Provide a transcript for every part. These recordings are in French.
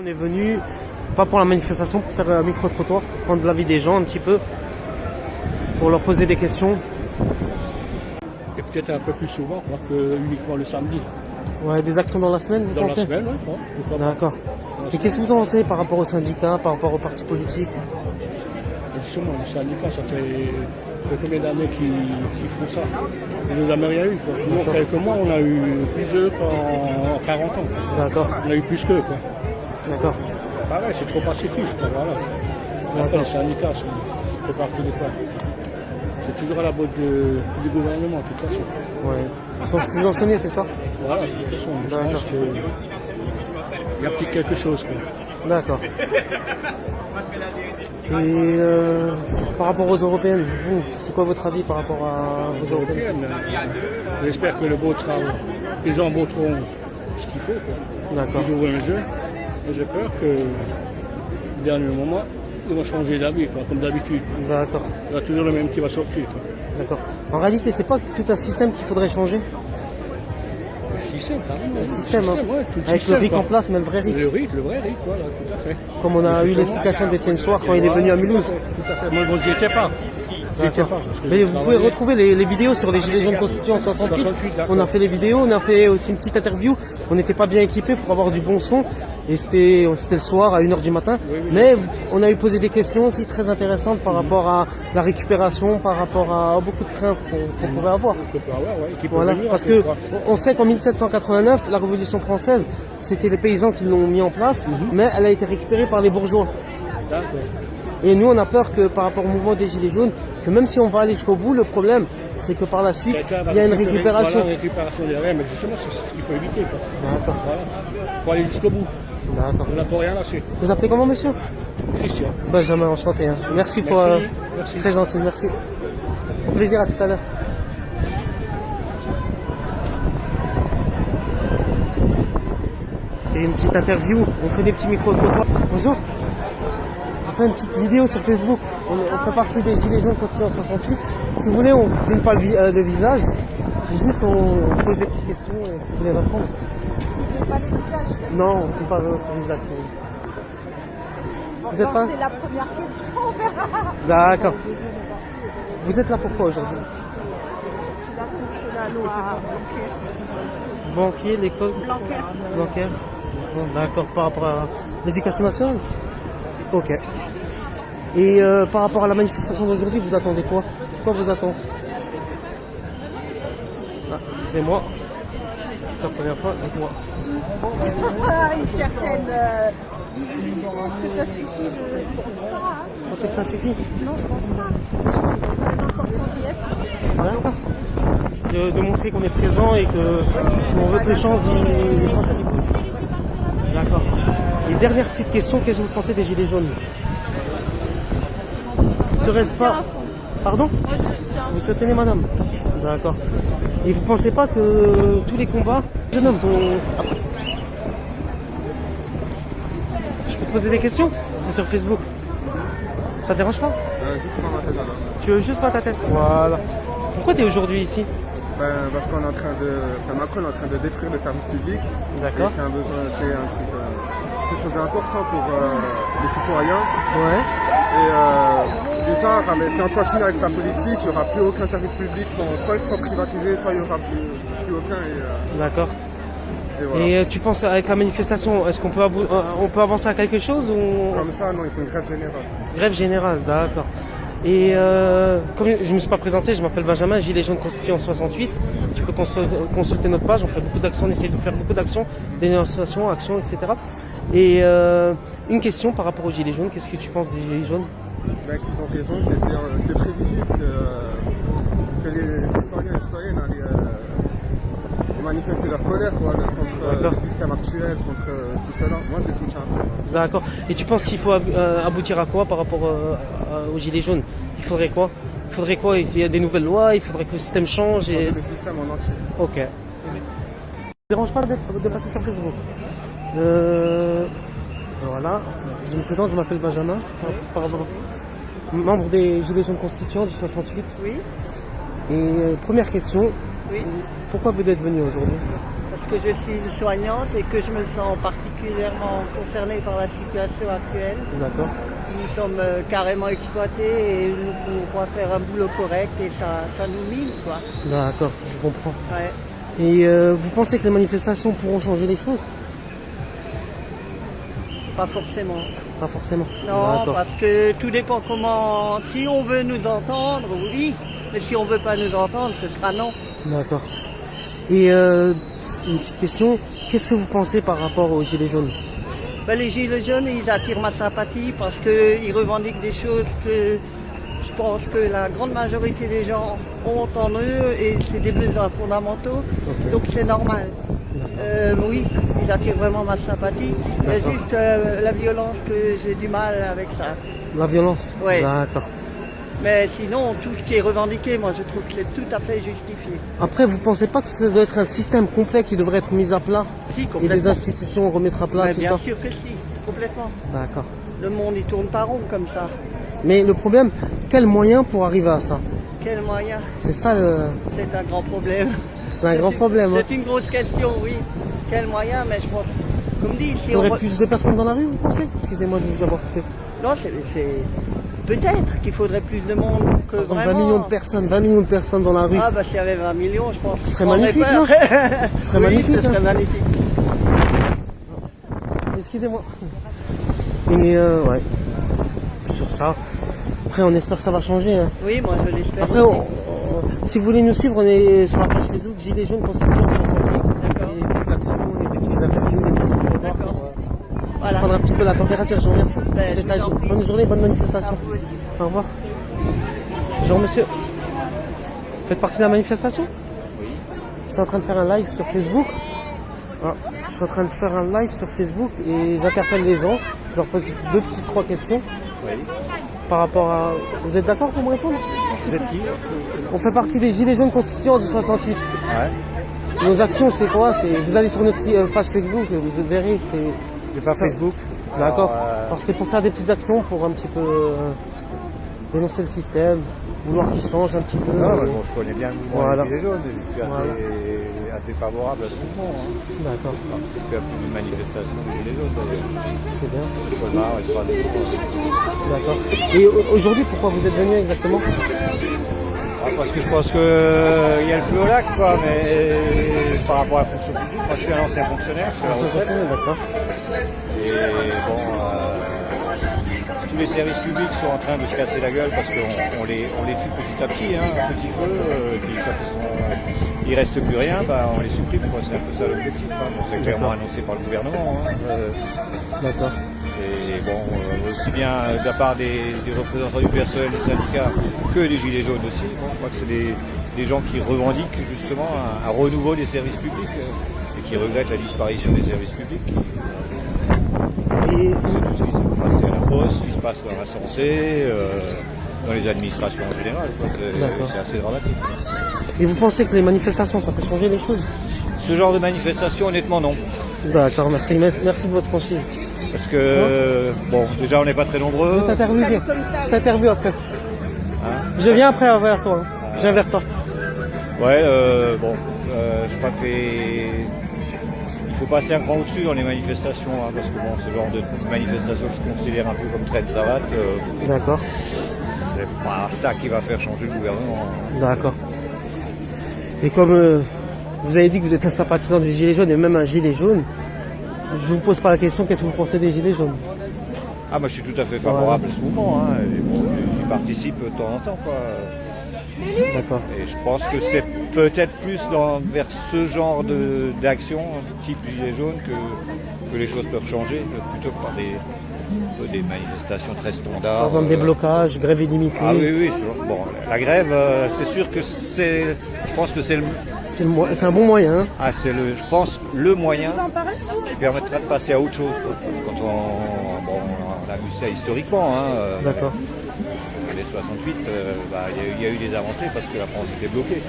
est venu, pas pour la manifestation, pour faire un micro-trottoir, pour prendre l'avis des gens un petit peu, pour leur poser des questions. Et peut-être un peu plus souvent que uniquement le samedi. Ouais, des actions dans la semaine, vous Dans pensez? la semaine, oui. Pourquoi pas. D'accord. Et qu'est-ce que vous en pensez par rapport aux syndicats, par rapport aux partis politiques? Justement, les syndicats, ça fait combien d'années qu'ils font ça? Ils n'ont jamais rien eu. Quoi. Nous, en quelques mois, on a eu plus d'eux qu'en 40 ans. D'accord. On a eu plus qu'eux. D'accord. Pareil, c'est trop pacifiste. Quoi, voilà. Après, les syndicats, c'est pas plus de quoi. C'est toujours à la botte du gouvernement, de toute façon. Ouais. Ils sont subventionnés, c'est ça? Voilà, de toute façon, je pense qu'il y a peut-être quelque chose. Quoi. D'accord. Et par rapport aux européennes, vous, c'est quoi votre avis par rapport aux européennes? J'espère que le vote sera. Les gens voteront ce qu'il faut. D'accord. Ils ouvrent un jeu. Et j'ai peur que, au dernier moment, ils vont changer d'avis, comme d'habitude. D'accord. Il y aura toujours le même qui va sortir. Quoi. D'accord. En réalité, c'est pas tout un système qu'il faudrait changer. Le système, carrément. Le système, hein. Ouais, tout le Avec système, le RIC quoi. en place, mais le vrai RIC. Le vrai RIC, voilà, tout à fait. Comme on a eu l'explication d'Étienne Chouard quand il est venu à Mulhouse. Tout à fait. Moi, j'y étais pas. D'accord. Mais vous pouvez retrouver les vidéos sur les Gilets jaunes Constitution en 68. On a fait les vidéos, on a fait aussi une petite interview. On n'était pas bien équipés pour avoir du bon son. Et c'était le soir à 1h du matin. Mais on a eu posé des questions aussi très intéressantes par rapport à la récupération, par rapport à beaucoup de craintes qu'on pourrait avoir. Voilà. Parce que on sait qu'en 1789, la Révolution française, c'était les paysans qui l'ont mis en place, mais elle a été récupérée par les bourgeois. Et nous, on a peur que par rapport au mouvement des Gilets jaunes, que même si on va aller jusqu'au bout, le problème, c'est que par la suite, il y a une récupération. Voilà, une récupération derrière, mais justement, c'est ce qu'il faut éviter. D'accord. Voilà. Il faut aller jusqu'au bout. D'accord. On n'a pas rien lâché. Vous appelez comment, monsieur? Christian. Benjamin, enchanté. Hein. Merci pour... Merci. Très gentil, merci. Au plaisir, à tout à l'heure. C'était une petite interview, on fait des petits micro-trottoirs. Bonjour. On fait une petite vidéo sur Facebook. On fait partie des Gilets jaunes Constitution 68. Si vous voulez, on ne filme pas le visage. Juste, on pose des petites questions et si vous voulez répondre. Pas les visages. Non, on ne filme pas votre visage. Vous êtes pas... C'est la première question, on verra. D'accord. Vous êtes là pourquoi aujourd'hui? Je suis là contre la loi Banquier, l'école Blanquer. Bon, d'accord, par rapport à l'éducation nationale. Ok. Et par rapport à la manifestation d'aujourd'hui, vous attendez quoi? C'est quoi vos attentes? Ah, excusez-moi. C'est la première fois, dites-moi. une certaine visibilité. Est-ce que ça suffit? Je ne pense pas. Hein. Vous pensez que ça suffit? Non, je pense pas. Je pense que c'est vraiment important d'y être. D'accord. De montrer qu'on est présent et qu'on veut que les choses s'écoutent. D'accord. Et dernière petite question, qu'est-ce que vous pensez des Gilets jaunes? Serait-ce pas... Pardon? Moi, je soutiens. Vous soutenez madame? D'accord. Et vous pensez pas que tous les combats, jeunes hommes sont... Je peux te poser des questions? C'est sur Facebook. Ça te dérange pas? Juste pas ma tête alors. Tu veux juste pas ta tête? Voilà. Pourquoi tu es aujourd'hui ici? Parce qu'on est en train de. Enfin, Macron est en train de détruire le service public. D'accord. Et c'est un besoin, c'est un truc, quelque chose d'important pour les citoyens. Ouais. Et plus tard, si on continue avec sa politique, il n'y aura plus aucun service public. Soit il sera privatisé, soit il n'y aura plus aucun. D'accord. Et voilà. Et tu penses avec la manifestation, est-ce qu'on peut, on peut avancer à quelque chose ou... Comme ça, non, il faut une grève générale. Grève générale, d'accord. Et comme je ne me suis pas présenté, je m'appelle Benjamin, Gilets jaunes Constitution 68. Tu peux consulter notre page, on fait beaucoup d'actions, on essaie de faire beaucoup d'actions, dénonciations, actions, etc. Et une question par rapport aux Gilets jaunes, qu'est-ce que tu penses des Gilets jaunes? Qu'ils ont raison, c'était prévisible que les citoyens et citoyennes allaient manifester leur colère contre le système actuel, contre tout cela. Moi, je les soutiens. D'accord. Et tu penses qu'il faut aboutir à quoi par rapport aux Gilets jaunes? Il faudrait quoi? Il faudrait quoi? Il y a des nouvelles lois, il faudrait que le système change. Changer le système en entier. Ok. Ça ne dérange pas de passer sur Facebook. Voilà. Je me présente, je m'appelle Benjamin. Membre des Gilets jaunes Constitution du 68. Oui. Et première question. Oui. Pourquoi vous êtes venu aujourd'hui? que je suis soignante et que je me sens particulièrement concernée par la situation actuelle. D'accord. Nous sommes carrément exploités et nous ne pouvons pas faire un boulot correct et ça nous mine, quoi. D'accord, je comprends. Ouais. Et vous pensez que les manifestations pourront changer les choses? Pas forcément. Pas forcément. Non, D'accord. parce que tout dépend comment. Si on veut nous entendre, oui. Mais si on veut pas nous entendre, ce sera non. D'accord. Et une petite question, qu'est-ce que vous pensez par rapport aux Gilets jaunes? Ben, les Gilets jaunes, ils attirent ma sympathie parce qu'ils revendiquent des choses que je pense que la grande majorité des gens ont en eux et c'est des besoins fondamentaux. Ok. Donc c'est normal. Oui, ils attirent vraiment ma sympathie. C'est D'accord. juste la violence que j'ai du mal avec ça. La violence? Ouais. D'accord. Mais sinon, tout ce qui est revendiqué, moi je trouve que c'est tout à fait justifié. Après, vous pensez pas que ça doit être un système complet qui devrait être mis à plat? Si, Et des complètement. institutions remettre à plat, Mais tout bien ça? sûr que si, complètement. D'accord. Le monde il tourne pas rond comme ça. Mais le problème, quel moyen pour arriver à ça? Quel moyen? C'est ça, C'est un grand problème. c'est un grand problème. Hein. C'est une grosse question, oui. Quel moyen? Mais je pense, comme dit, Il si y on... aurait plus de personnes dans la rue, vous pensez? Excusez-moi de vous avoir coupé. Non, c'est... Peut-être qu'il faudrait plus de monde que Par exemple, vraiment... 20 millions de personnes dans la rue. Ah bah s'il y avait 20 millions, je pense... Ce serait qu'on aurait magnifique, peur. non? Ce serait Oui, magnifique, ce serait hein. magnifique. Excusez-moi. Et ouais, sur ça. Après, on espère que ça va changer. Hein. Oui, moi je l'espère. Après, si vous voulez nous suivre, on est sur la page Facebook Gilets jaunes Constitution 68. D'accord. Et des petites actions, des petits interviews, des petits commentaires. D'accord. Pour, Voilà. prendre un petit peu la température. Je vous remercie. Ben, Vous êtes je vous en prie. bonne journée, bonne manifestation. À vous aussi. Au revoir. Bonjour monsieur. Vous faites partie de la manifestation? Oui. Je suis en train de faire un live sur Facebook. Ah, je suis en train de faire un live sur Facebook et j'interpelle les gens. Je leur pose trois questions. Oui. Par rapport à... Vous êtes d'accord pour me répondre? Vous êtes qui? On fait partie des Gilets jaunes constituants du 68. Ouais. Nos actions, c'est quoi? Vous allez sur notre page Facebook, vous verrez que c'est... C'est pas Facebook. D'accord. Alors, Alors c'est pour faire des petites actions, pour un petit peu dénoncer le système, vouloir qu'il change un petit peu. Non, mais bon, je connais bien le mouvement Voilà. des Gilets jaunes. Je suis Voilà. assez favorable à ce mouvement. Hein. D'accord, Il y a plus de manifestations des Gilets jaunes d'ailleurs. c'est bien. Colmar et Strasbourg. D'accord. Et aujourd'hui, pourquoi vous êtes venu exactement? Parce que je pense qu'il y a le feu au lac, quoi, mais par rapport à la fonction publique, moi je suis un ancien fonctionnaire, je suis à la retraite. D'accord. Et bon, tous les services publics sont en train de se casser la gueule parce qu'on les tue petit à petit, hein, à petit feu, puis quand il reste plus rien, bah, on les supprime, quoi. C'est un peu ça l'objectif. Hein. Bon, c'est clairement annoncé par le gouvernement. Hein. D'accord. Et bon, aussi bien de la part des représentants du personnel, des syndicats, que des Gilets jaunes aussi. Bon, je crois que c'est des gens qui revendiquent justement un renouveau des services publics et qui regrettent la disparition des services publics. Et C'est tout ce qui se passe à la poste, ce qui se passe dans la santé, dans les administrations en général. D'accord. C'est assez dramatique. Et vous pensez que les manifestations, ça peut changer les choses? Ce genre de manifestation, honnêtement, non. D'accord, merci. Merci de votre franchise. Parce que, bon, déjà, on n'est pas très nombreux. Je t'interviewe après. Je viens après vers toi. Hein. Je viens vers toi. Ouais, bon, je crois qu'il faut passer un cran au-dessus dans les manifestations, hein, parce que bon, ce genre de manifestation que je considère un peu comme traite savate, D'accord. c'est pas ça qui va faire changer le gouvernement. D'accord. Et comme vous avez dit que vous êtes un sympathisant des Gilets jaunes et même un gilet jaune, je vous pose pas la question, qu'est-ce que vous pensez des Gilets jaunes? Ah, moi je suis tout à fait favorable à ce mouvement, hein, et bon, j'y participe de temps en temps, quoi. D'accord. Et je pense que c'est peut-être plus vers ce genre d'action, type gilet jaune, que les choses peuvent changer, plutôt que par des manifestations très standards. Par exemple, des blocages, grève illimitée. Ah oui, oui. Bon, la grève, c'est sûr que je pense que c'est un bon moyen. Hein. Ah, je pense, le moyen qui permettra de passer à autre chose. Quand on a vu ça historiquement. Hein, D'accord. les 68, il y a eu des avancées parce que la France était bloquée.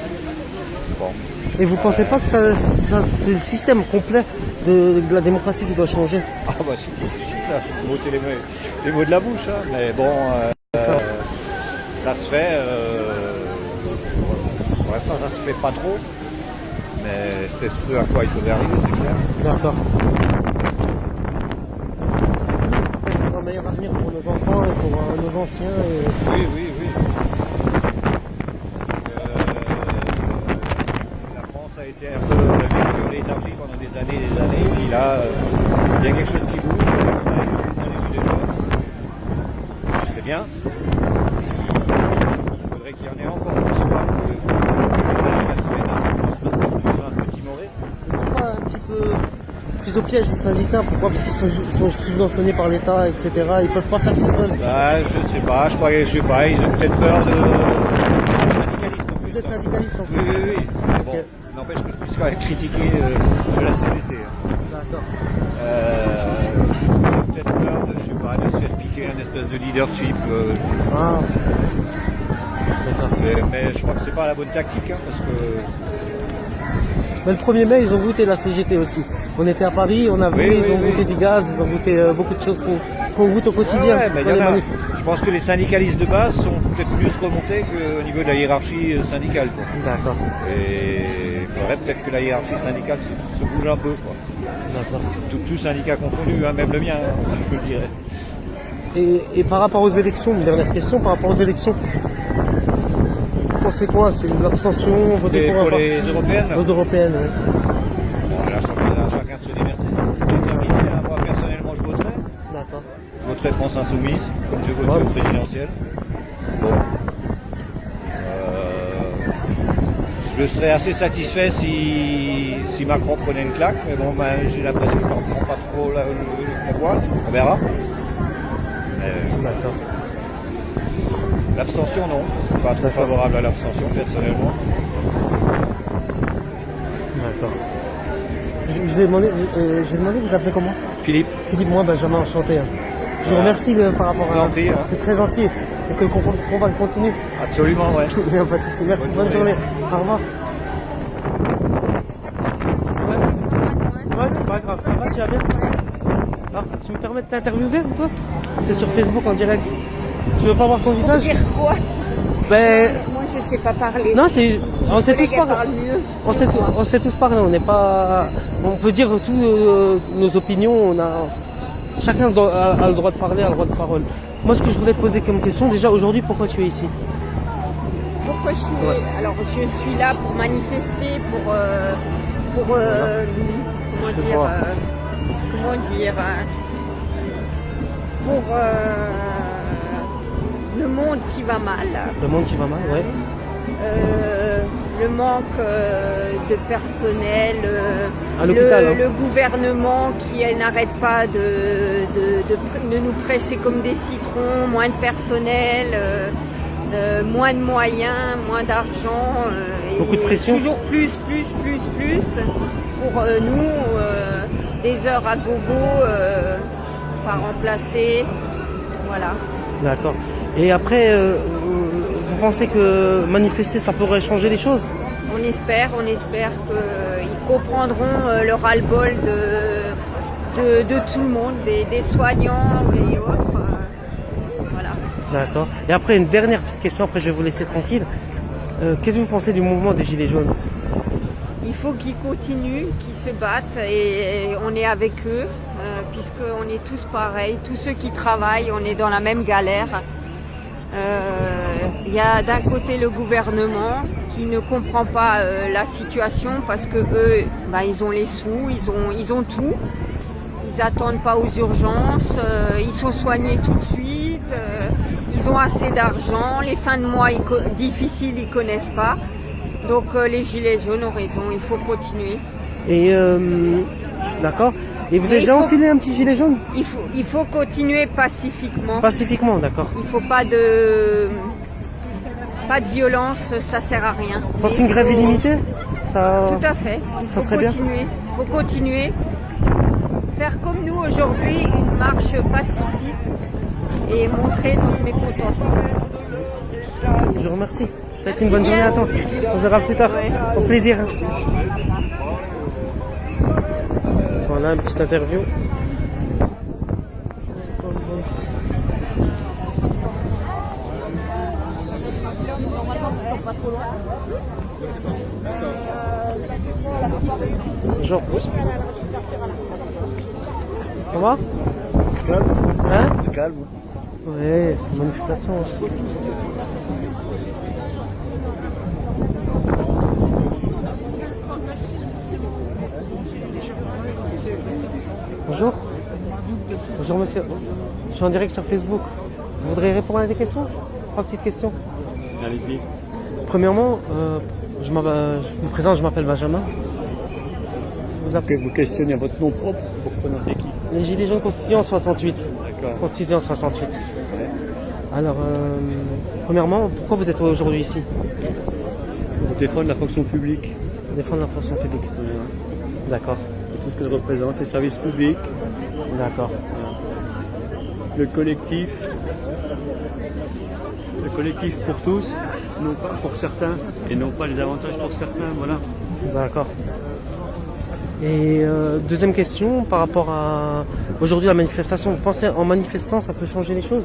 Bon. Et vous pensez pas que c'est le système complet de la démocratie qui doit changer? Ah bah c'est difficile, là, faut m'ôter les mots de la bouche, hein, mais bon, ça se fait, pour l'instant ça se fait pas trop, Mais c'est ce à quoi il faudrait arriver, c'est clair. D'accord. Après, c'est pour un meilleur avenir pour nos enfants et pour nos anciens. Et... Oui, oui, oui. La France a été un peu léthargique pendant des années et des années. Et puis là, il y a quelque chose qui bouge. C'est bien. Il faudrait qu'il y en ait encore plus. Un peu timoré. Ils sont pas un petit peu pris au piège les syndicats? Pourquoi? Parce qu'ils sont subventionnés par l'État, etc. Ils peuvent pas faire ce qu'ils veulent. Bah, je sais pas, je sais pas, ils ont peut-être peur de syndicalistes. Vous êtes syndicaliste en plus? Oui, oui, oui. Ok. Bon, n'empêche que je puisse quand même critiquer de la CGT. D'accord. Peut-être peur de, je sais pas, de se faire piquer un espèce de leadership. Ah. D'accord. Mais je crois que c'est pas la bonne tactique, hein, parce que... Mais le 1er mai, ils ont goûté la CGT aussi. On était à Paris, on a vu, ils ont goûté du gaz, ils ont goûté beaucoup de choses qu'on goûte au quotidien. Ouais, mais dans les manifs. je pense que les syndicalistes de base sont peut-être plus remontés qu'au niveau de la hiérarchie syndicale. Quoi. D'accord. Et il faudrait peut-être que la hiérarchie syndicale se bouge un peu. Quoi. D'accord. Tout syndicat confondu, hein, même le mien, hein, je le dirais. Et par rapport aux élections, une dernière question, par rapport aux élections, vous pensez quoi? C'est l'abstention, voter pour un parti? Les européennes? Aux européennes, oui. Bon, là, chacun de se divertir. C'est terminé, hein. Moi, personnellement, je voterai. D'accord. Je voterai France Insoumise, comme je voterai au présidentiel. Bon. Je serais assez satisfait si Macron prenait une claque, mais bon, ben, j'ai l'impression que ça ne prend pas trop la voie. On verra. D'accord. L'abstention, non. Je ne suis pas trop favorable à l'abstention, personnellement. D'accord. Je vous ai demandé, vous vous appelez comment? Philippe. Philippe, moi, Benjamin, enchanté. Hein. Je vous remercie par rapport à... C'est très gentil. Et que le combat continue. Absolument, ouais. Il n'y a pas de souci. Merci, bonne journée. Au revoir. Ouais, c'est pas grave. Ça va, tu vas bien? Alors, tu me permets de t'interviewer ou quoi? C'est sur Facebook en direct. Tu veux pas voir ton visage? Dire quoi? Ben... Moi, je sais pas parler. Non, on sait tous parler. mieux. On sait tous parler. On n'est pas... On peut dire tous nos opinions. Chacun a le droit de parler, a le droit de parole. Moi, ce que je voulais te poser comme question, déjà, aujourd'hui, pourquoi tu es ici? Pourquoi je suis... Alors, je suis là pour manifester, pour le monde qui va mal. Le monde qui va mal, ouais. Le manque de personnel, à l'hôpital, le gouvernement qui n'arrête pas de nous presser comme des citrons, moins de personnel, moins de moyens, moins d'argent. Beaucoup de pression. Toujours plus pour nous, des heures à gogo, pas remplacer, voilà. D'accord. Et après, vous pensez que manifester, ça pourrait changer les choses? On espère qu'ils comprendront le ras-le-bol de tout le monde, des soignants et autres. Voilà. D'accord. Et après, une dernière petite question, après je vais vous laisser tranquille. Qu'est-ce que vous pensez du mouvement des Gilets jaunes? Il faut qu'ils continuent, qu'ils se battent et on est avec eux, puisqu'on est tous pareils, tous ceux qui travaillent, on est dans la même galère. Il y a d'un côté le gouvernement qui ne comprend pas la situation parce que eux, ils ont les sous, ils ont tout. Ils attendent pas aux urgences, ils sont soignés tout de suite, ils ont assez d'argent, les fins de mois difficiles ils connaissent pas. Donc les gilets jaunes ont raison, il faut continuer. Et d'accord. Et vous avez déjà enfilé un petit gilet jaune? Il faut continuer pacifiquement. Pacifiquement, d'accord. Il faut pas de violence, ça sert à rien. Vous pensez une grève illimitée? Ça... Tout à fait. Ça serait bien. Il faut continuer. Faire comme nous aujourd'hui, une marche pacifique et montrer notre mécontentement. Je vous remercie. Faites une bonne journée à toi. On se verra plus tard. Au plaisir. Voilà, une petite interview. Bonjour. Ça va? Calme. Hein? C'est calme. Ouais, c'est une manifestation. Bonjour. Bonjour monsieur. Je suis en direct sur Facebook. Vous voudriez répondre à des questions? 3 petites questions. Allez-y. Premièrement, je me présente, je m'appelle Benjamin. Vous appelez Vous questionnez votre nom propre pour présenter qui? les Gilets jaunes constituants en 68. D'accord. Constitués en 68. Ouais. Alors, premièrement, pourquoi vous êtes aujourd'hui ici? Pour défendre la fonction publique. Défendre la fonction publique. D'accord. Et tout ce qu'elle représente, les services publics, D'accord. le collectif pour tous, non pas pour certains, et non pas les avantages pour certains, voilà. D'accord. Et deuxième question, par rapport à aujourd'hui la manifestation, vous pensez en manifestant ça peut changer les choses?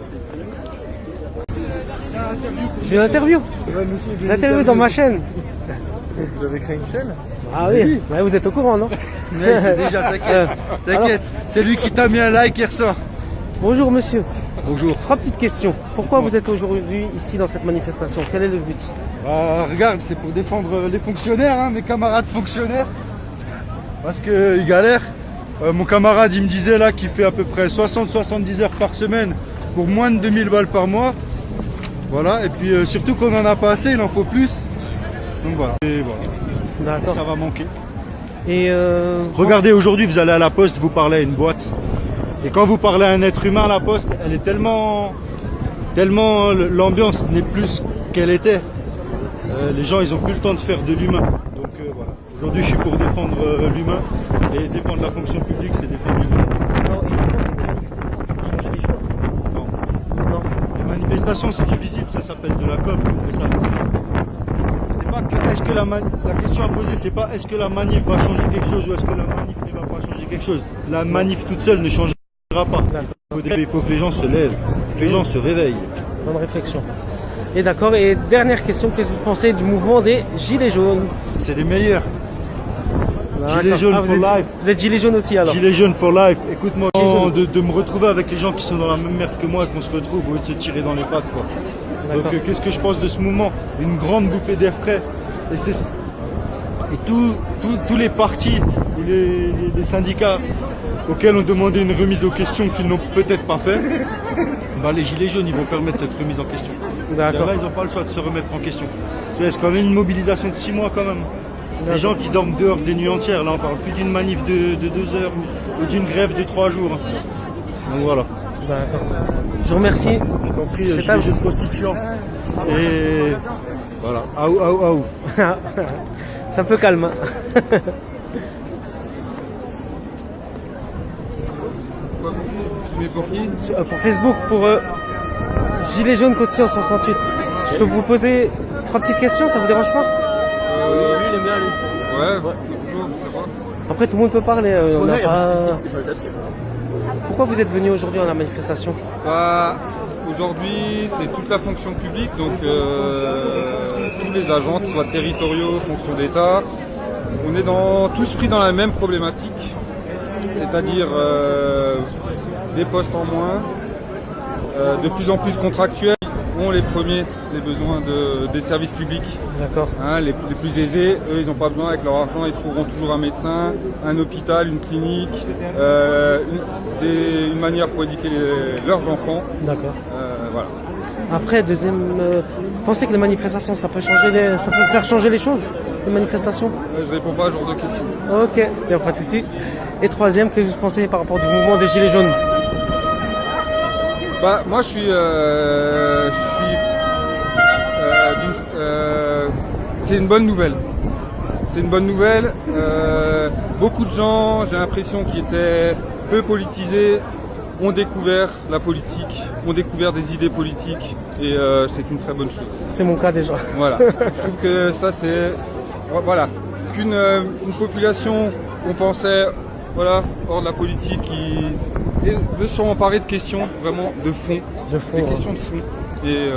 J'ai une interview. Une interview dans ma chaîne. Vous avez créé une chaîne? Ah oui, ouais, vous êtes au courant, non? Mais c'est déjà, t'inquiète, t'inquiète. C'est lui qui t'a mis un like hier soir. Bonjour monsieur. Bonjour. 3 petites questions. Pourquoi vous êtes aujourd'hui ici dans cette manifestation? Quel est le but? Regarde, c'est pour défendre les fonctionnaires, hein, mes camarades fonctionnaires. Parce qu'ils galèrent. Mon camarade, il me disait là qu'il fait à peu près 60-70 heures par semaine pour moins de 2000 balles par mois. Voilà, et puis surtout qu'on n'en a pas assez, il en faut plus. Donc voilà. Et voilà. D'accord. Ça va manquer. Et Regardez, aujourd'hui, vous allez à la poste, vous parlez à une boîte. Et quand vous parlez à un être humain à la poste, elle est tellement l'ambiance n'est plus ce qu'elle était. Les gens, ils ont plus le temps de faire de l'humain. Donc voilà. Aujourd'hui, je suis pour défendre l'humain. Et défendre la fonction publique, c'est défendre l'humain. non, et vous pensez que la manifestation ça peut changer les choses? Non. Non. Les manifestations, c'est du visible, ça s'appelle de la com. Mais ça, c'est pas que, est-ce que la question à poser, c'est pas est-ce que la manif va changer quelque chose ou est-ce que la manif ne va pas changer quelque chose. La manif toute seule ne changera pas. Il faut que les gens se lèvent, que les gens se réveillent. Bonne réflexion. Et d'accord. Et dernière question, qu'est-ce que vous pensez du mouvement des Gilets jaunes? C'est les meilleurs. D'accord. Gilets jaunes vous for êtes, life. Vous êtes Gilets jaunes aussi alors? Gilets jaunes for life. Écoute-moi, Gilets de me retrouver avec les gens qui sont dans la même merde que moi et qu'on se retrouve au lieu de se tirer dans les pattes, quoi. Donc D'accord. qu'est-ce que je pense de ce mouvement? Une grande bouffée d'air frais. Et tous les partis ou les syndicats auxquels on demandait une remise aux questions qu'ils n'ont peut-être pas fait, bah les Gilets jaunes, ils vont permettre cette remise en question. D'accord. Là, ils n'ont pas le choix de se remettre en question. C'est quand même une mobilisation de 6 mois quand même. Des gens qui dorment dehors des nuits entières. Là, on parle plus d'une manif de 2 heures ou d'une grève de 3 jours. Donc voilà. D'accord. Je vous remercie. Je t'en prie, C'est Gilets jaunes constituants. Et voilà. Aou, aou, aou. C'est un peu calme. Hein. Mais pour qui? Pour Facebook, pour Gilets jaunes constituants 68. Je peux vous poser 3 petites questions, ça vous dérange pas? Lui, il aime bien lui. Ouais, toujours, ça va. Après, tout le monde peut parler. On n'a pas... Pourquoi vous êtes venu aujourd'hui à la manifestation? Bah, aujourd'hui, c'est toute la fonction publique, donc tous les agents, qu'ils soient territoriaux, fonction d'État, on est tous pris dans la même problématique, c'est-à-dire des postes en moins, de plus en plus contractuels, ont les premiers les besoins des services publics. D'accord. Hein, les plus aisés, eux, ils n'ont pas besoin, avec leur argent, ils trouveront toujours un médecin, un hôpital, une clinique, une manière pour éduquer leurs enfants. D'accord. Voilà. Après, deuxième... vous pensez que les manifestations, ça peut faire changer les choses? Les manifestations? Je réponds pas à ce genre de questions. Ok, il n'y a pas de souci. Et troisième, qu'est-ce que vous pensez par rapport du mouvement des Gilets jaunes? Bah, moi, c'est une bonne nouvelle. C'est une bonne nouvelle. Beaucoup de gens, j'ai l'impression, qui étaient peu politisés, ont découvert la politique, ont découvert des idées politiques, et c'est une très bonne chose. C'est mon cas déjà. Voilà. Je trouve que ça, c'est... Voilà. Qu'une population, on pensait, voilà, hors de la politique, qui veut se emparer de questions vraiment de fond. De fond. Des questions de fond. Et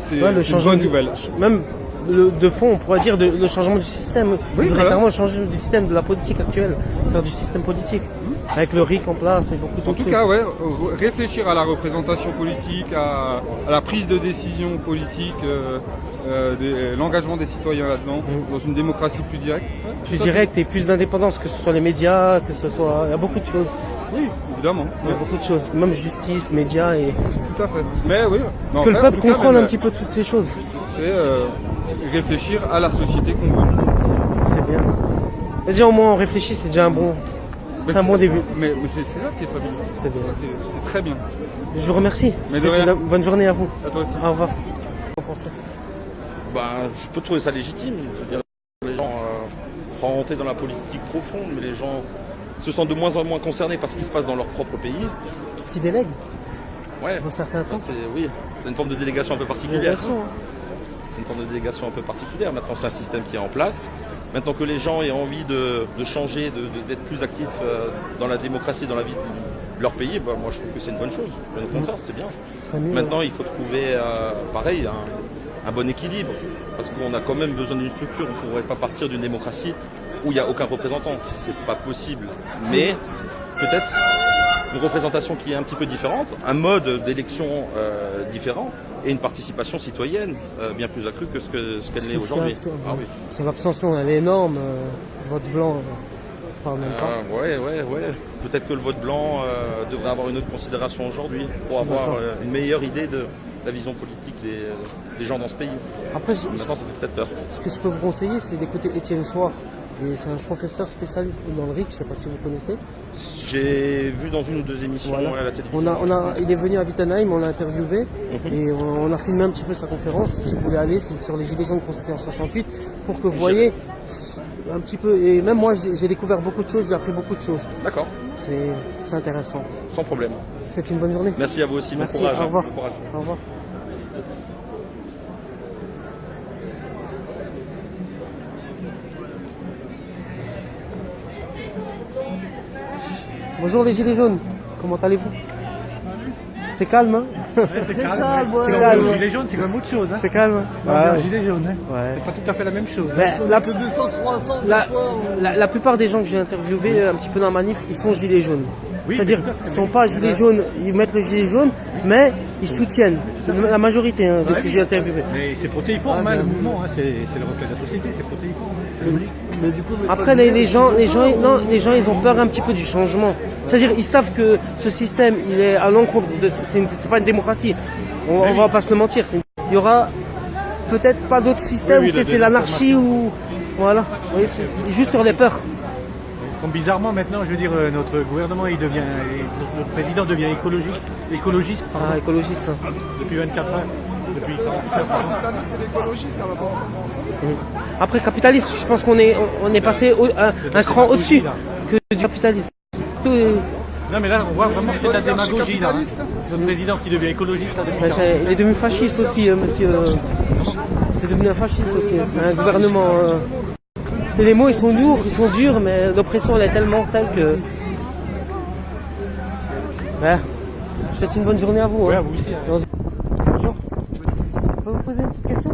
c'est Ouais, le une changement bonne nouvelle. Même de fond, on pourrait dire le changement du système. Oui, Il faudrait voilà. carrément le changement du système de la politique actuelle, c'est-à-dire du système politique, avec le RIC en place et beaucoup En d'autres tout choses. cas, ouais, réfléchir à la représentation politique, à la prise de décision politique, l'engagement des citoyens là-dedans, dans une démocratie plus directe. Plus direct et plus d'indépendance, que ce soit les médias, que ce soit... Il y a beaucoup de choses. Oui, évidemment. Il y a beaucoup de choses, même justice, médias et... Tout à fait. Mais oui. Mais Que le après, en peuple tout cas, contrôle même, un petit peu toutes ces choses. C'est réfléchir à la société qu'on veut. C'est bien. Et déjà au moins on réfléchit, c'est déjà un bon... C'est un bon début. Mais c'est ça qui est fabuleux. C'est bien. C'est très bien. Je vous remercie. Mais de Je vous souhaite rien. une bonne journée à vous. À toi aussi. Au revoir. En français. Je peux trouver ça légitime. Je veux dire, les gens sont rentrés dans la politique profonde, mais les gens se sentent de moins en moins concernés par ce qui se passe dans leur propre pays. Parce qu'ils délèguent Ouais. dans certains temps. Oui, c'est une forme de délégation un peu particulière. Délégation, hein. C'est une forme de délégation un peu particulière. Maintenant, c'est un système qui est en place. Maintenant que les gens aient envie de changer, d'être plus actifs dans la démocratie, dans la vie de leur pays, moi je trouve que c'est une bonne chose. Au contraire, c'est bien. Ce serait mieux, Maintenant, il faut trouver, pareil, un bon équilibre. Parce qu'on a quand même besoin d'une structure. On ne pourrait pas partir d'une démocratie où il n'y a aucun représentant. C'est pas possible. Mais peut-être une représentation qui est un petit peu différente, un mode d'élection différent et une participation citoyenne bien plus accrue que ce qu'elle est aujourd'hui. Ah oui. Son abstention, elle est énorme. Vote blanc, parle même pas. Ouais. Peut-être que le vote blanc devrait avoir une autre considération aujourd'hui pour avoir une meilleure idée de la vision politique des gens dans ce pays. Après, maintenant, ça fait peut-être peur. Ce que je peux vous conseiller, c'est d'écouter Étienne Chouard. Et c'est un professeur spécialiste dans le RIC, je ne sais pas si vous connaissez. J'ai vu dans une ou deux émissions à la télévision. Il est venu à Wittenheim, on l'a interviewé et on a filmé un petit peu sa conférence. Si vous voulez aller, c'est sur les Gilets jaunes constitués en 68 pour que vous voyez un petit peu. Et même moi, j'ai découvert beaucoup de choses, j'ai appris beaucoup de choses. D'accord. C'est intéressant. Sans problème. C'est une bonne journée. Merci à vous aussi. Merci, bon courage. au revoir. Bon courage. Au revoir. Bonjour les Gilets jaunes, comment allez-vous? C'est calme, hein? C'est calme. C'est calme. Les Gilets jaunes, c'est quand même autre chose. Hein. C'est calme. Les Gilets jaunes, hein. Ouais. C'est pas tout à fait la même chose. Mais que 200, 300, la plupart des gens que j'ai interviewés un petit peu dans la manif, ils sont gilets jaunes. Oui, c'est-à-dire qu'ils ne sont pas gilets jaunes, ils mettent le gilet jaune, mais ils soutiennent. La majorité de que j'ai interviewés. Mais c'est protéiforme, le mouvement, hein. C'est le reflet de la société, c'est protéiforme. Mais du coup, après, les gens, ils ont peur un petit peu du changement. C'est-à-dire, ils savent que ce système, il est à l'encontre de. C'est pas une démocratie. On va pas se le mentir. Il y aura peut-être pas d'autres systèmes, peut-être c'est l'anarchie ou. Voilà. Vous voyez, c'est juste sur les peurs. Comme bizarrement, maintenant, je veux dire, notre gouvernement, notre président devient écologiste. Pardon. Ah, écologiste. Hein. Depuis 24 heures. Depuis 48 heures. Après, capitaliste, je pense qu'on est passé un cran au-dessus que du capitalisme. Non, mais là, on voit vraiment que c'est de la démagogie, là. Notre président qui devient écologiste, là, depuis 40 il est devenu fasciste aussi, monsieur. C'est devenu un fasciste aussi. C'est un gouvernement. Les mots, ils sont lourds, ils sont durs, mais l'oppression, elle est telle que. Ouais. Je vous souhaite une bonne journée à vous. Ouais, hein. à vous aussi. Bonjour. Je peux vous poser une petite question?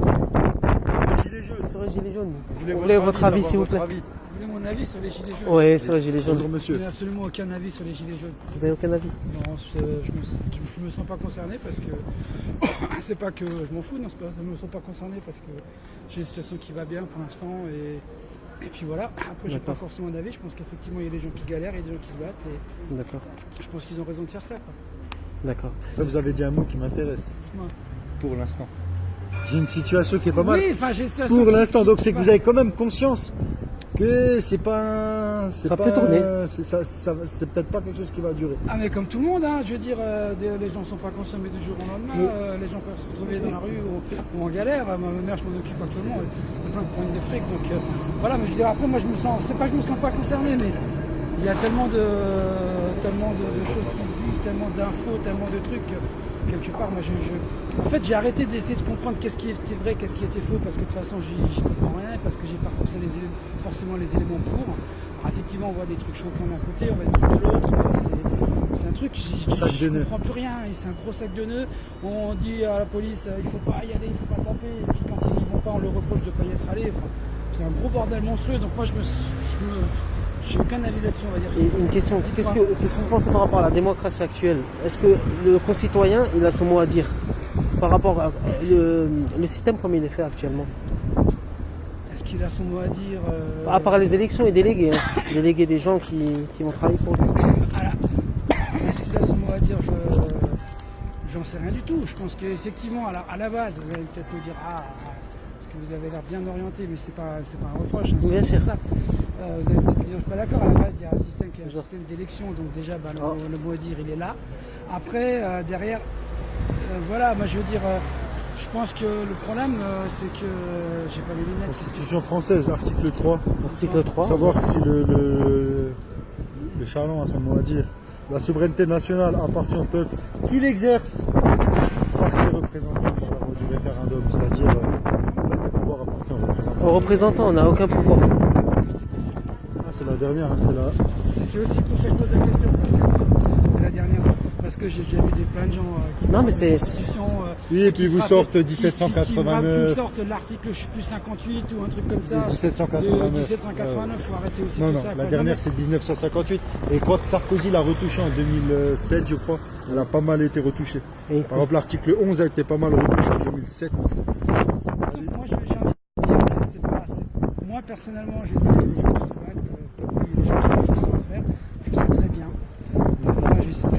Sur les gilets jaunes. Vous voulez votre avis, s'il vous plaît? Vous voulez mon avis sur les gilets jaunes? Oui, sur les gilets jaunes. Bonjour monsieur. Je n'ai absolument aucun avis sur les gilets jaunes. Vous n'avez aucun avis? Non, je me sens pas concerné parce que c'est pas que je m'en fous, non, je me sens pas concerné parce que j'ai une situation qui va bien pour l'instant et puis voilà. Après, j'ai pas forcément d'avis. Je pense qu'effectivement il y a des gens qui galèrent, il y a des gens qui se battent et d'accord. Je pense qu'ils ont raison de faire ça, quoi. D'accord. Vous avez dit un mot qui m'intéresse. Dites-moi. Pour l'instant. J'ai une situation qui est pas mal. Oui, enfin, j'ai une situation pour l'instant, donc c'est que vous avez quand même conscience que c'est pas. Ça peut tourner. C'est peut-être pas quelque chose qui va durer. Ah, mais comme tout le monde, hein, je veux dire, les gens sont pas conscients mais du jour au lendemain, les gens peuvent se retrouver dans la rue ou en galère. Ma mère, je m'en occupe actuellement, elle a plein de problèmes de fric, donc voilà, mais je veux dire, après, moi, je me sens, c'est pas que je me sens pas concerné, mais il y a tellement de choses qui se disent, tellement d'infos, tellement de trucs. Quelque part, moi, en fait, j'ai arrêté d'essayer de comprendre qu'est-ce qui était vrai, qu'est-ce qui était faux, parce que de toute façon, j'y comprends rien, parce que j'ai pas forcément les éléments pour. Alors, effectivement, on voit des trucs choquants d'un côté, on voit des trucs de l'autre. C'est un truc, je ne comprends plus rien. Et c'est un gros sac de nœuds. On dit à la police, il ne faut pas y aller, il ne faut pas taper. Et puis quand ils n'y vont pas, on leur reproche de ne pas y être allé. Enfin, c'est un gros bordel monstrueux. Donc moi, je n'ai aucun avis là-dessus, on va dire. Et une question, qu'est-ce que vous pensez par rapport à la démocratie actuelle? Est-ce que le concitoyen, il a son mot à dire par rapport à le système comme il est fait actuellement? Est-ce qu'il a son mot à dire À part les élections et délégués, déléguer des gens qui vont travailler pour lui. Est-ce qu'il a son mot à dire? J'en sais rien du tout. Je pense qu'effectivement, à la base, vous allez peut-être me dire parce que vous avez l'air bien orienté, mais c'est pas un reproche. Hein, bien sûr. Ça. Vous allez peut-être me dire, je suis pas d'accord. À la base, il y a un système qui est un système d'élection, donc déjà, le mot à dire, il est là. Après, derrière, voilà, moi je veux dire. Je pense que le problème, c'est que j'ai pas les lunettes. Constitution française, article 3. Article 3. Savoir si le Châlons a son mot à dire. La souveraineté nationale appartient au peuple qui l'exerce par ses représentants par la voie du référendum. C'est-à-dire, le pouvoir appartient aux représentants. Aux représentants, on n'a aucun pouvoir. C'est la dernière. C'est aussi pour ça que je pose la question. C'est la dernière. Parce que j'ai vu plein de gens qui... Non, mais c'est... Oui, et puis vous sortent 1789... Qui sortent l'article, je sais plus, 58 ou un truc comme ça. 1789. 1789, faut arrêter aussi non, tout ça. La dernière, c'est 1958. Et quoi que Sarkozy l'a retouché en 2007, je crois, elle a pas mal été retouchée. Par exemple, l'article 11 a été pas mal retouché en 2007. Moi, j'ai envie de dire, moi, personnellement, j'ai dit que les gens sont corrects, que les gens font ce qu'ils doivent faire. Je sais très bien. Moi, je sais pas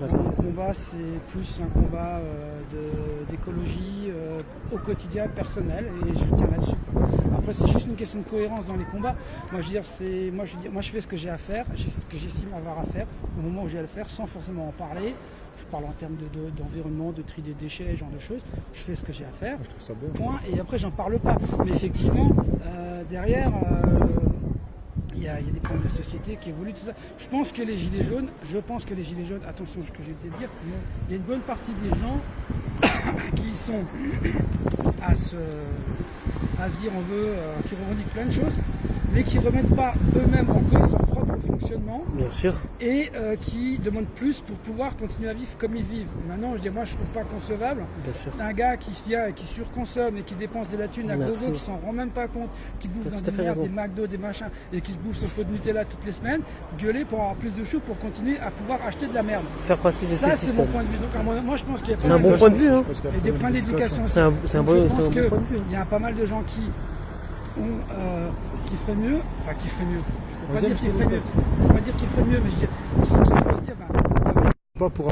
mon combat, c'est plus un combat d'écologie au quotidien personnel, et je tiens là-dessus. Après, c'est juste une question de cohérence dans les combats. Moi, je veux dire, moi, je fais ce que j'ai à faire, je sais ce que j'estime avoir à faire au moment où j'ai à le faire, sans forcément en parler. Je parle en termes d'environnement, de tri des déchets, ce genre de choses. Je fais ce que j'ai à faire. Je trouve ça bien. Point. Et après, j'en parle pas. Mais effectivement, derrière. Il y a des problèmes de société qui évoluent, tout ça. Je pense que les gilets jaunes, attention ce que je vais te dire, il y a une bonne partie des gens qui sont à se dire on veut, qui revendiquent plein de choses, mais qui ne remettent pas eux-mêmes en cause leur propre fonctionnement. Bien sûr. Et qui demandent plus pour pouvoir continuer à vivre comme ils vivent. Maintenant, je dis, moi, je trouve pas concevable un gars qui surconsomme et qui dépense de la thune à gogo, qui s'en rend même pas compte, qui bouffe dans des merdes, des McDo, des machins, et qui se bouffe son pot de Nutella toutes les semaines, gueuler pour avoir plus de choux pour continuer à pouvoir acheter de la merde. Faire partie de ça, c'est mon point de vue. Donc, moi, je pense qu'il y a c'est un bon point de vue. Et des points d'éducation aussi. C'est un bon point de vue. Il y a pas mal de gens qui feraient mieux, enfin qui feraient mieux. Je ne peux pas dire qu'il ferait mieux. C'est pas dire qu'il ferait mieux, mais je dis qui pourrait se dire, pas pour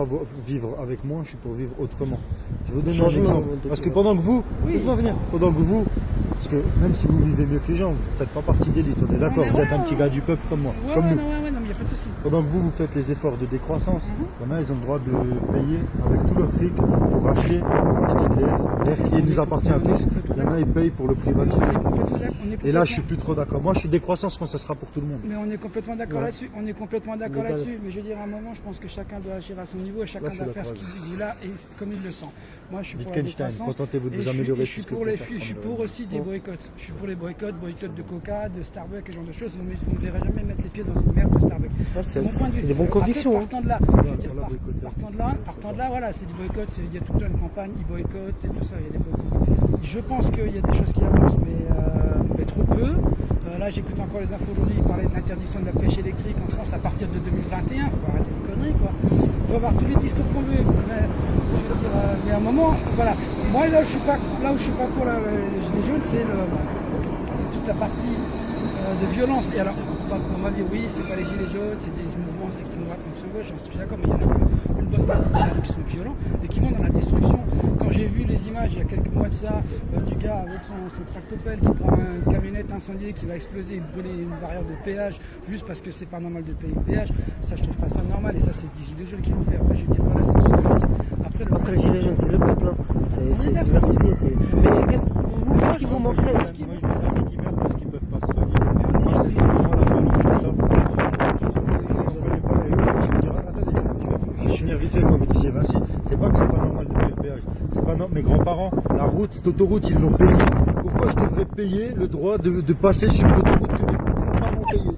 vivre avec moi, je suis pour vivre autrement. Je vais vous donner un exemple. Parce que pendant que vous, laisse-moi venir, parce que même si vous vivez mieux que les gens, vous ne faites pas partie d'élite, on est d'accord, vous êtes un petit gars du peuple comme moi, comme nous. Non, mais il n'y a pas de souci. Pendant que vous faites les efforts de décroissance, il y en a, ils ont le droit de payer avec tout leur fric pour acheter de l'air qui nous appartient à tous. Il y en a, ils payent pour le privatiser. Et là, je suis plus trop d'accord. Moi, je suis décroissance quand ça sera pour tout le monde. Mais on est complètement d'accord là-dessus. Mais je veux dire, à un moment, je pense que chacun doit agir à son niveau et chacun doit faire ce qu'il dit là et comme il le sent. Moi, je suis pour la décroissance. Contentez-vous de vous améliorer. Je suis pour aussi des boycotts. Je suis pour les boycotts de Coca, de Starbucks et ce genre de choses. Vous ne verrez jamais mettre les pieds dans une merde de Starbucks. C'est des bonnes convictions. Partant de là, voilà, c'est du boycott. Il y a toute une campagne, ils boycottent et tout ça. Il y a des boycotts. Je pense qu'il y a des choses qui avancent, mais trop peu. Là, j'écoute encore les infos aujourd'hui. Ils parlaient de l'interdiction de la pêche électrique en France à partir de 2021. Il faut arrêter les conneries, quoi. On peut avoir tous les discours qu'on veut. Mais à un moment, voilà. Moi, là où je suis pas pour les jeunes, c'est toute la partie de violence. Et alors, on va dire oui, c'est pas les gilets jaunes, c'est des mouvements extrême droite, extrême gauche, j'en suis d'accord, mais il y en a quand même une bonne partie qui sont violents et qui vont dans la destruction. Quand j'ai vu les images il y a quelques mois de ça, du gars avec son tractopelle qui prend une camionnette incendiée qui va exploser, brûler une barrière de péage juste parce que c'est pas normal de payer le péage, ça je trouve pas ça normal et ça c'est des gilets jaunes qui vont faire. Après je vais dire voilà, c'est tout ce que je veux dire. Après les gilets jaunes, c'est le peuple, c'est diversifié. Mais qu'est-ce qui vous manquerait Moi je mes amis qui meurent parce qu'ils peuvent pas se soigner. Moi c'est ça. Je vais finir vite fait quand vous disiez Vinci, c'est pas que c'est pas normal de payer le péage, c'est pas normal. Mes grands-parents, la route, cette autoroute, ils l'ont payée. Pourquoi je devrais payer le droit de passer sur l'autoroute que mes grands-parents ont payé?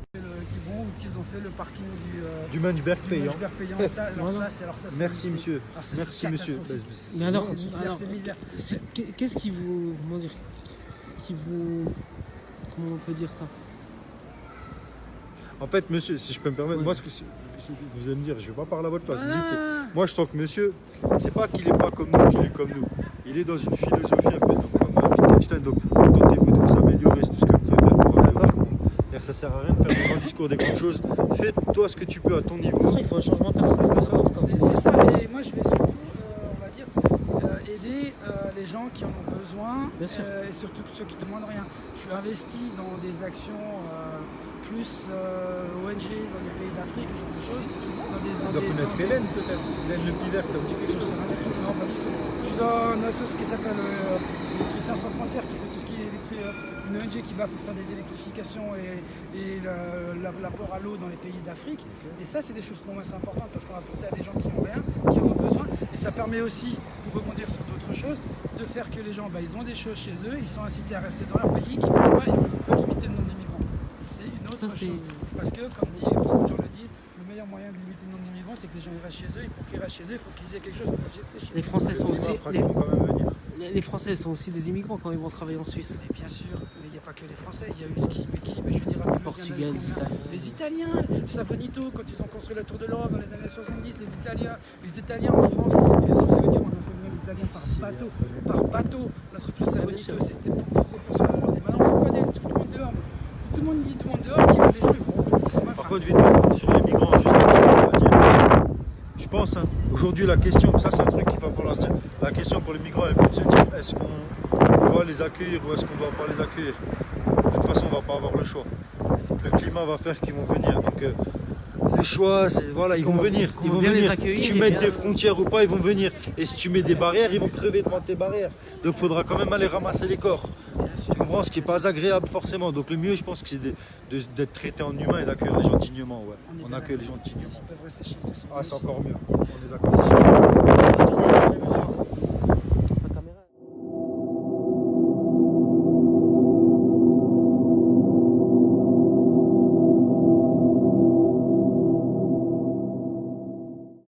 Qu'ils ont fait le parking du Munchberg payant. Munchberg payant. Et ça, alors Voilà. ça, Merci c'est- monsieur. alors ça, Merci c'est monsieur. catastrophique. Mais alors, C'est misère. qu'est-ce qui vous, comment dire, comment on peut dire ça? En fait, monsieur, si je peux me permettre, moi, vous allez me dire, je ne vais pas parler à votre place. Vous me dites, moi, je sens que monsieur, c'est pas qu'il n'est pas comme nous, qu'il est comme nous. Il est dans une philosophie un peu donc, comme Wittgenstein. Donc, contentez-vous de vous améliorer, c'est tout ce que vous pouvez faire pour améliorer le monde. Ça ne sert à rien de faire des grands discours, des grandes choses. Fais-toi ce que tu peux à ton niveau. Il faut un changement personnel. C'est ça, et moi je vais surtout, on va dire, aider les gens qui en ont besoin, et surtout ceux qui ne demandent rien. Je suis investi dans des actions plus ONG dans les pays d'Afrique, ce genre de choses. On doit connaître Hélène peut-être. Hélène Le Pilaire, ça vous dit quelque chose? Rien du tout, non, pas du tout. Je suis dans une association qui s'appelle Électriciens sans frontières, qui fait tout ce qui est une ONG qui va pour faire des électrifications et l'apport à l'eau dans les pays d'Afrique. Et ça, c'est des choses pour moi c'est important parce qu'on va apporter à des gens qui n'ont rien, qui en ont besoin. Et ça permet aussi, pour rebondir sur d'autres choses, de faire que les gens, ils ont des choses chez eux, ils sont incités à rester dans leur pays, ils ne bougent pas, ils peuvent limiter le nombre d'immigrants. C'est une autre chose. Parce que, comme beaucoup de gens le disent, le meilleur moyen de limiter le nombre d'immigrants, c'est que les gens ils restent chez eux. Et pour qu'ils restent chez eux, il faut qu'ils aient quelque chose pour rester chez eux. Les Français sont aussi. Les Français sont aussi des immigrants quand ils vont travailler en Suisse. Et bien sûr, mais il n'y a pas que les Français. Il y a eu qui mais je veux dire, les Portugais, les Italiens, Savonito, quand ils ont construit la Tour de l'Europe dans les années 70, les Italiens en France, ils les ont fait venir, on a fait venir les Italiens par bateau. L'entreprise Savonito, c'était pour reconstruire la France. Et maintenant, on fait quoi tout le monde dehors. Si tout le monde dit tout le monde dehors, qui va les gens, ils vont. Par contre, vite, sur les migrants, juste un petit peu, on va dire. Je pense, aujourd'hui, la question, ça c'est un truc qu'il va falloir se dire. La question pour les migrants, elle peut se dire est-ce qu'on doit les accueillir ou est-ce qu'on ne doit pas les accueillir? De toute façon, on ne va pas avoir le choix. Le climat va faire qu'ils vont venir. Donc, ces choix, voilà, ils vont venir. Ils vont venir. Tu mets des frontières ou pas, ils vont venir. Et si tu mets des barrières, ils vont crever devant tes barrières. Donc, il faudra quand même aller ramasser les corps. Tu comprends? Ce qui n'est pas agréable forcément. Donc, le mieux, je pense que c'est d'être traité en humain et d'accueillir les gens dignement. Ouais. On accueille les gens dignement. Ah, c'est encore mieux. On est d'accord.